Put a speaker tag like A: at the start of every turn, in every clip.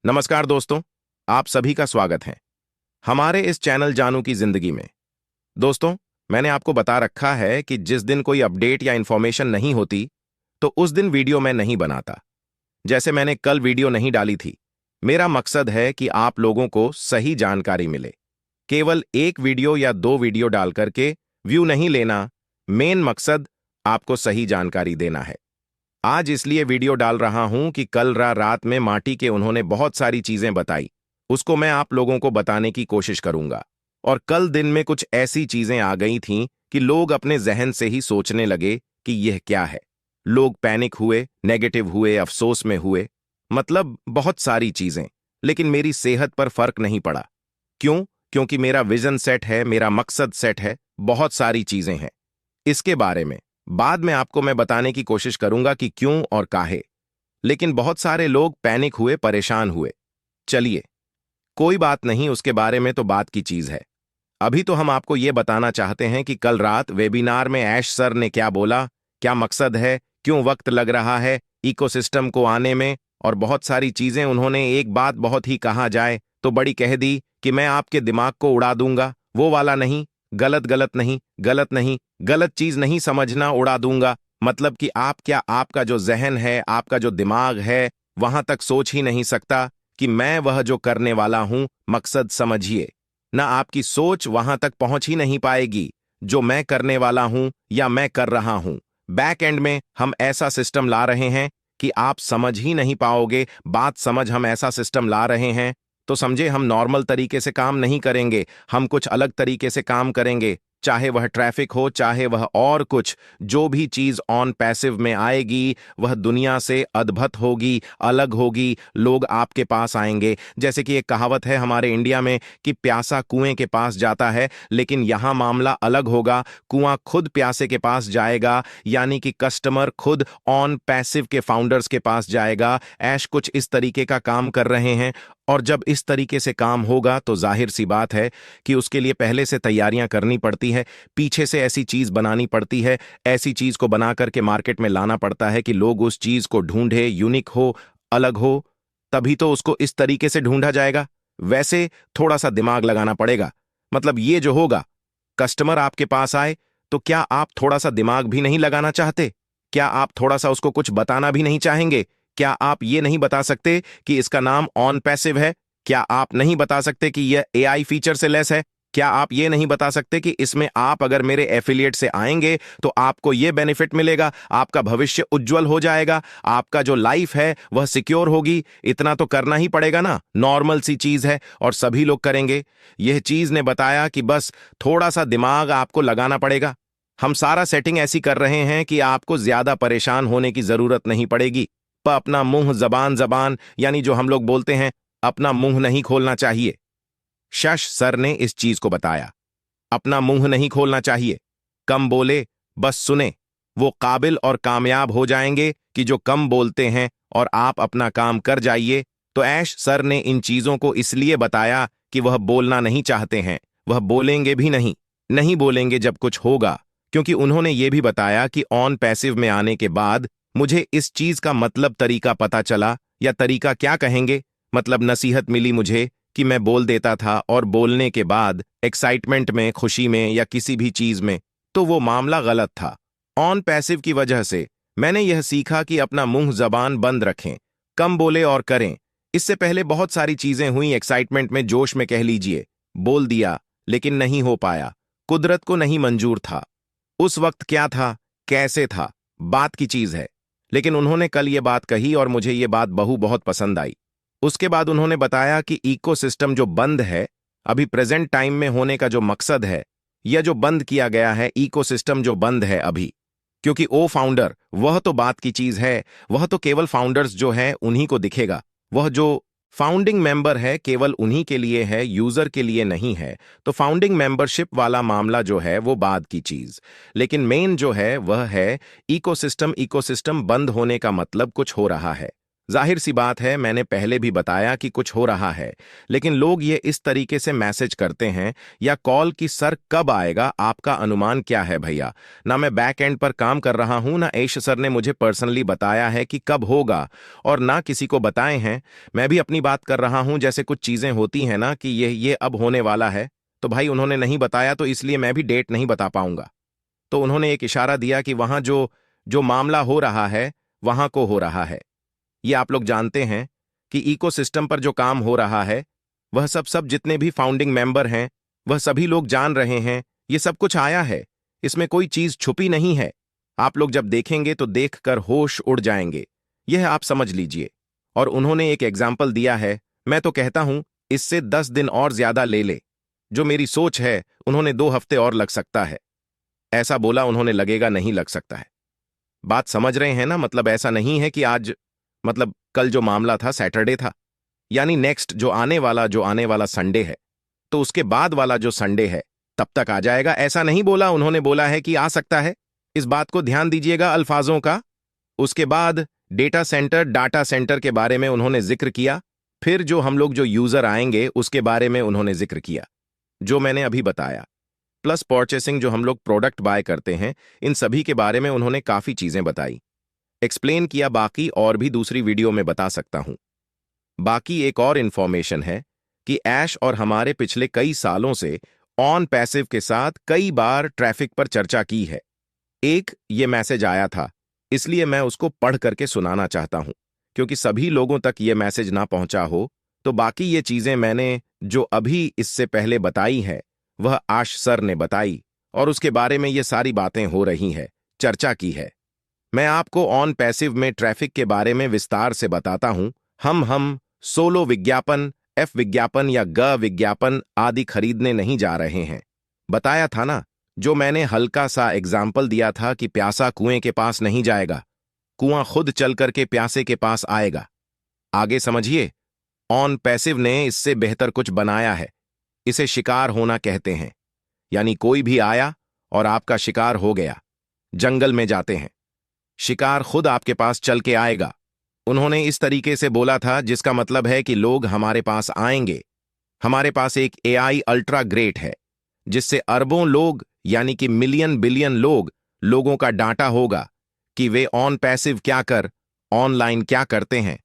A: नमस्कार दोस्तों, आप सभी का स्वागत है हमारे इस चैनल जानू की जिंदगी में। दोस्तों, मैंने आपको बता रखा है कि जिस दिन कोई अपडेट या इंफॉर्मेशन नहीं होती तो उस दिन वीडियो मैं नहीं बनाता। जैसे मैंने कल वीडियो नहीं डाली थी। मेरा मकसद है कि आप लोगों को सही जानकारी मिले। केवल एक वीडियो या दो वीडियो डाल करके व्यू नहीं लेना। मेन मकसद आपको सही जानकारी देना है। आज इसलिए वीडियो डाल रहा हूं कि कल रात में माटी के उन्होंने बहुत सारी चीजें बताई। उसको मैं आप लोगों को बताने की कोशिश करूंगा। और कल दिन में कुछ ऐसी चीजें आ गई थीं कि लोग अपने जहन से ही सोचने लगे कि यह क्या है। लोग पैनिक हुए, नेगेटिव हुए, अफसोस में हुए। मतलब बहुत सारी चीजें। लेकिन मेरी सेहत पर फर्क नहीं पड़ा। क्यों? क्योंकि मेरा विजन सेट है, मेरा मकसद सेट है। बहुत सारी चीजें हैं। इसके बारे में बाद में आपको मैं बताने की कोशिश करूंगा कि क्यों और काहे। लेकिन बहुत सारे लोग पैनिक हुए, परेशान हुए। चलिए, कोई बात नहीं, उसके बारे में तो बात की चीज है। अभी तो हम आपको यह बताना चाहते हैं कि कल रात वेबिनार में ऐश सर ने क्या बोला, क्या मकसद है, क्यों वक्त लग रहा है इकोसिस्टम को आने में। और बहुत सारी चीजें उन्होंने एक बात बहुत ही कहा जाए तो बड़ी कह दी कि मैं आपके दिमाग को उड़ा दूंगा। वो वाला नहीं, गलत गलत नहीं, गलत नहीं, गलत चीज नहीं समझना, उड़ा दूंगा। मतलब कि आपका जो जहन है, आपका जो दिमाग है, वहां तक सोच ही नहीं सकता कि मैं वह जो करने वाला हूं, मकसद समझिए। ना आपकी सोच वहां तक पहुंच ही नहीं पाएगी जो मैं करने वाला हूं या मैं कर रहा हूं। बैक एंड में हम ऐसा सिस्टम ला रहे हैं कि आप समझ ही नहीं पाओगे। बात समझ, हम ऐसा सिस्टम ला रहे हैं तो समझे, हम नॉर्मल तरीके से काम नहीं करेंगे, हम कुछ अलग तरीके से काम करेंगे। चाहे वह ट्रैफिक हो, चाहे वह और कुछ, जो भी चीज ऑन पैसिव में आएगी वह दुनिया से अद्भुत होगी, अलग होगी। लोग आपके पास आएंगे। जैसे कि एक कहावत है हमारे इंडिया में कि प्यासा कुएं के पास जाता है, लेकिन यहां मामला अलग होगा। कुआं खुद प्यासे के पास जाएगा, यानी कि कस्टमर खुद ऑन पैसिव के फाउंडर्स के पास जाएगा। ऐश कुछ इस तरीके का काम कर रहे हैं। और जब इस तरीके से काम होगा तो जाहिर सी बात है कि उसके लिए पहले से तैयारियां करनी पड़ती है, पीछे से ऐसी चीज बनानी पड़ती है, ऐसी चीज को बना करके मार्केट में लाना पड़ता है कि लोग उस चीज को ढूंढे, यूनिक हो, अलग हो। तभी तो उसको इस तरीके से ढूंढा जाएगा। वैसे थोड़ा सा दिमाग लगाना पड़ेगा। मतलब ये जो होगा, कस्टमर आपके पास आए तो क्या आप थोड़ा सा दिमाग भी नहीं लगाना चाहते? क्या आप थोड़ा सा उसको कुछ बताना भी नहीं चाहेंगे? क्या आप ये नहीं बता सकते कि इसका नाम ऑन पैसिव है? क्या आप नहीं बता सकते कि यह एआई फीचर से लेस है? क्या आप ये नहीं बता सकते कि इसमें आप अगर मेरे एफिलिएट से आएंगे तो आपको यह बेनिफिट मिलेगा, आपका भविष्य उज्जवल हो जाएगा, आपका जो लाइफ है वह सिक्योर होगी? इतना तो करना ही पड़ेगा ना। नॉर्मल सी चीज है और सभी लोग करेंगे। यह चीज ने बताया कि बस थोड़ा सा दिमाग आपको लगाना पड़ेगा। हम सारा सेटिंग ऐसी कर रहे हैं कि आपको ज्यादा परेशान होने की जरूरत नहीं पड़ेगी। पर अपना मुंह, जबान जबान यानी जो हम लोग बोलते हैं, अपना मुंह नहीं खोलना चाहिए। शश सर ने इस चीज को बताया। अपना मुंह नहीं खोलना चाहिए। कम बोले, बस सुने। वो काबिल और कामयाब हो जाएंगे कि जो कम बोलते हैं, और आप अपना काम कर जाइए। तो ऐश सर ने इन चीजों को इसलिए बताया कि वह बोलना नहीं चाहते हैं। वह बोलेंगे भी नहीं, नहीं बोलेंगे जब कुछ होगा। क्योंकि उन्होंने ये भी बताया कि ऑन पैसिव में आने के बाद मुझे इस चीज का मतलब, तरीका पता चला, या तरीका क्या कहेंगे, मतलब नसीहत मिली मुझे कि मैं बोल देता था और बोलने के बाद एक्साइटमेंट में, खुशी में या किसी भी चीज में, तो वो मामला गलत था। ऑन पैसिव की वजह से मैंने यह सीखा कि अपना मुंह जबान बंद रखें, कम बोले और करें। इससे पहले बहुत सारी चीजें हुई, एक्साइटमेंट में, जोश में कह लीजिए, बोल दिया लेकिन नहीं हो पाया, कुदरत को नहीं मंजूर था। उस वक्त क्या था, कैसे था, बात की चीज है। लेकिन उन्होंने कल ये बात कही और मुझे ये बात बहुत पसंद आई। उसके बाद उन्होंने बताया कि इकोसिस्टम जो बंद है, अभी प्रेजेंट टाइम में होने का जो मकसद है, यह जो बंद किया गया है, इकोसिस्टम जो बंद है अभी, क्योंकि ओ फाउंडर, वह तो बात की चीज है। वह तो केवल फाउंडर्स जो है उन्हीं को दिखेगा। वह जो फाउंडिंग मेंबर है केवल उन्हीं के लिए है, यूजर के लिए नहीं है। तो फाउंडिंग मेंबरशिप वाला मामला जो है वो बाद की चीज। लेकिन मेन जो है वह है इकोसिस्टम। इकोसिस्टम बंद होने का मतलब कुछ हो रहा है। जाहिर सी बात है, मैंने पहले भी बताया कि कुछ हो रहा है, लेकिन लोग ये इस तरीके से मैसेज करते हैं या कॉल कि सर कब आएगा, आपका अनुमान क्या है भैया। ना मैं बैक एंड पर काम कर रहा हूं, ना ऐश सर ने मुझे पर्सनली बताया है कि कब होगा, और ना किसी को बताए हैं। मैं भी अपनी बात कर रहा हूं, जैसे कुछ चीजें होती हैं ना कि ये अब होने वाला है, तो भाई उन्होंने नहीं बताया तो इसलिए मैं भी डेट नहीं बता पाऊंगा। तो उन्होंने एक इशारा दिया कि वहां जो जो मामला हो रहा है वहां को हो रहा है। ये आप लोग जानते हैं कि इकोसिस्टम पर जो काम हो रहा है, वह सब सब जितने भी फाउंडिंग मेंबर हैं, वह सभी लोग जान रहे हैं। ये सब कुछ आया है, इसमें कोई चीज छुपी नहीं है। आप लोग जब देखेंगे तो देखकर होश उड़ जाएंगे, यह आप समझ लीजिए। और उन्होंने एक एग्जाम्पल दिया है। मैं तो कहता हूं इससे 10 दिन और ज्यादा ले ले। जो मेरी सोच है, उन्होंने 2 हफ्ते और लग सकता है। ऐसा बोला उन्होंने, लगेगा नहीं लग सकता है। बात समझ रहे हैं ना? मतलब ऐसा नहीं है कि आज, मतलब कल जो मामला था सैटरडे था, यानी नेक्स्ट जो आने वाला संडे है, तो उसके बाद वाला जो संडे है तब तक आ जाएगा, ऐसा नहीं बोला उन्होंने। बोला है कि आ सकता है। इस बात को ध्यान दीजिएगा अल्फाजों का। उसके बाद डाटा सेंटर के बारे में उन्होंने जिक्र किया। फिर जो हम लोग जो यूजर आएंगे उसके बारे में उन्होंने जिक्र किया, जो मैंने अभी बताया। प्लस परचेसिंग, जो हम लोग प्रोडक्ट बाय करते हैं, इन सभी के बारे में उन्होंने काफी चीजें बताई, एक्सप्लेन किया। बाकी और भी दूसरी वीडियो में बता सकता हूं। बाकी एक और इंफॉर्मेशन है कि ऐश और हमारे पिछले कई सालों से ऑन पैसिव के साथ कई बार ट्रैफिक पर चर्चा की है। एक ये मैसेज आया था, इसलिए मैं उसको पढ़ करके सुनाना चाहता हूं, क्योंकि सभी लोगों तक ये मैसेज ना पहुंचा हो। तो बाकी ये चीजें मैंने जो अभी इससे पहले बताई है, वह आश सर ने बताई, और उसके बारे में ये सारी बातें हो रही है, चर्चा की है। मैं आपको ऑन पैसिव में ट्रैफिक के बारे में विस्तार से बताता हूं। हम सोलो विज्ञापन, एफ विज्ञापन या ग विज्ञापन आदि खरीदने नहीं जा रहे हैं। बताया था ना, जो मैंने हल्का सा एग्जाम्पल दिया था कि प्यासा कुएं के पास नहीं जाएगा, कुआं खुद चल करके प्यासे के पास आएगा। आगे समझिए, ऑन पैसिव ने इससे बेहतर कुछ बनाया है। इसे शिकार होना कहते हैं, यानी कोई भी आया और आपका शिकार हो गया। जंगल में जाते हैं, शिकार खुद आपके पास चल के आएगा। उन्होंने इस तरीके से बोला था, जिसका मतलब है कि लोग हमारे पास आएंगे। हमारे पास एक एआई अल्ट्रा ग्रेट है, जिससे अरबों लोग, यानी कि मिलियन बिलियन लोगों का डाटा होगा कि वे ऑन पैसिव क्या कर, ऑनलाइन क्या करते हैं,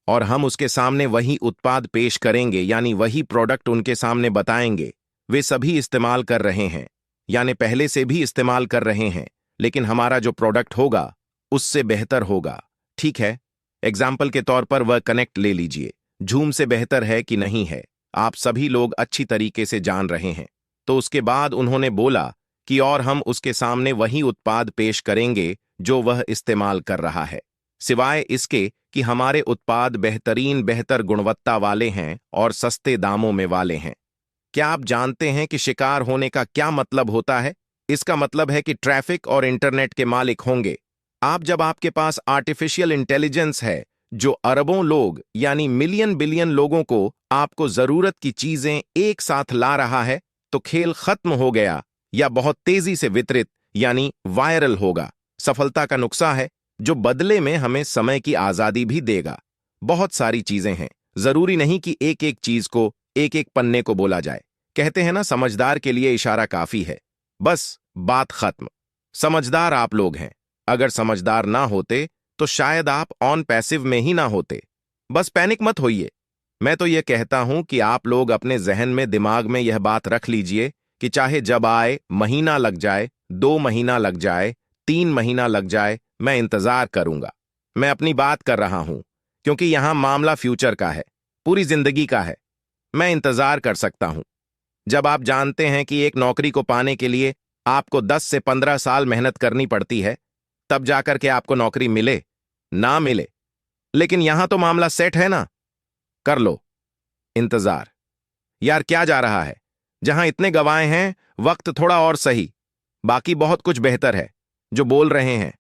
A: और हम उसके सामने वही उत्पाद पेश करेंगे, यानी वही प्रोडक्ट उनके सामने बताएंगे। वे सभी इस्तेमाल कर रहे हैं, यानी पहले से भी इस्तेमाल कर रहे हैं, लेकिन हमारा जो प्रोडक्ट होगा उससे बेहतर होगा। ठीक है, एग्जाम्पल के तौर पर वह कनेक्ट ले लीजिए। झूम से बेहतर है कि नहीं है, आप सभी लोग अच्छी तरीके से जान रहे हैं। तो उसके बाद उन्होंने बोला कि और हम उसके सामने वही उत्पाद पेश करेंगे जो वह इस्तेमाल कर रहा है, सिवाय इसके कि हमारे उत्पाद बेहतर गुणवत्ता वाले हैं और सस्ते दामों में वाले हैं। क्या आप जानते हैं कि शिकार होने का क्या मतलब होता है? इसका मतलब है कि ट्रैफिक और इंटरनेट के मालिक होंगे आप, जब आपके पास आर्टिफिशियल इंटेलिजेंस है जो अरबों लोग, यानी मिलियन बिलियन लोगों को आपको जरूरत की चीजें एक साथ ला रहा है, तो खेल खत्म हो गया, या बहुत तेजी से वितरित यानी वायरल होगा। सफलता का नुस्खा है, जो बदले में हमें समय की आजादी भी देगा। बहुत सारी चीजें हैं, जरूरी नहीं कि एक एक चीज को एक एक पन्ने को बोला जाए। कहते हैं ना, समझदार के लिए इशारा काफी है। बस बात खत्म। समझदार आप लोग हैं। अगर समझदार ना होते तो शायद आप ऑन पैसिव में ही ना होते। बस पैनिक मत होइए। मैं तो यह कहता हूं कि आप लोग अपने जहन में, दिमाग में यह बात रख लीजिए कि चाहे जब आए, महीना लग जाए, 2 महीना लग जाए, 3 महीना लग जाए, मैं इंतजार करूंगा। मैं अपनी बात कर रहा हूं, क्योंकि यहां मामला फ्यूचर का है, पूरी जिंदगी का है। मैं इंतजार कर सकता हूं। जब आप जानते हैं कि एक नौकरी को पाने के लिए आपको 10 से 15 साल मेहनत करनी पड़ती है, तब जाकर के आपको नौकरी मिले ना मिले, लेकिन यहां तो मामला सेट है ना। कर लो इंतजार। यार क्या जा रहा है? जहां इतने गवाह हैं, वक्त थोड़ा और सही। बाकी बहुत कुछ बेहतर है जो बोल रहे हैं,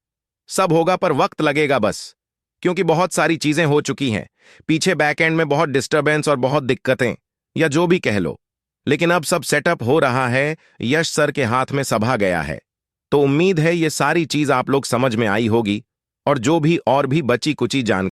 A: सब होगा पर वक्त लगेगा बस, क्योंकि बहुत सारी चीजें हो चुकी हैं पीछे, बैकएंड में बहुत डिस्टरबेंस और बहुत दिक्कतें, या जो भी कह लो। लेकिन अब सब सेटअप हो रहा है, यश सर के हाथ में सभा गया है। तो उम्मीद है ये सारी चीज आप लोग समझ में आई होगी, और जो भी और भी बची कुची जान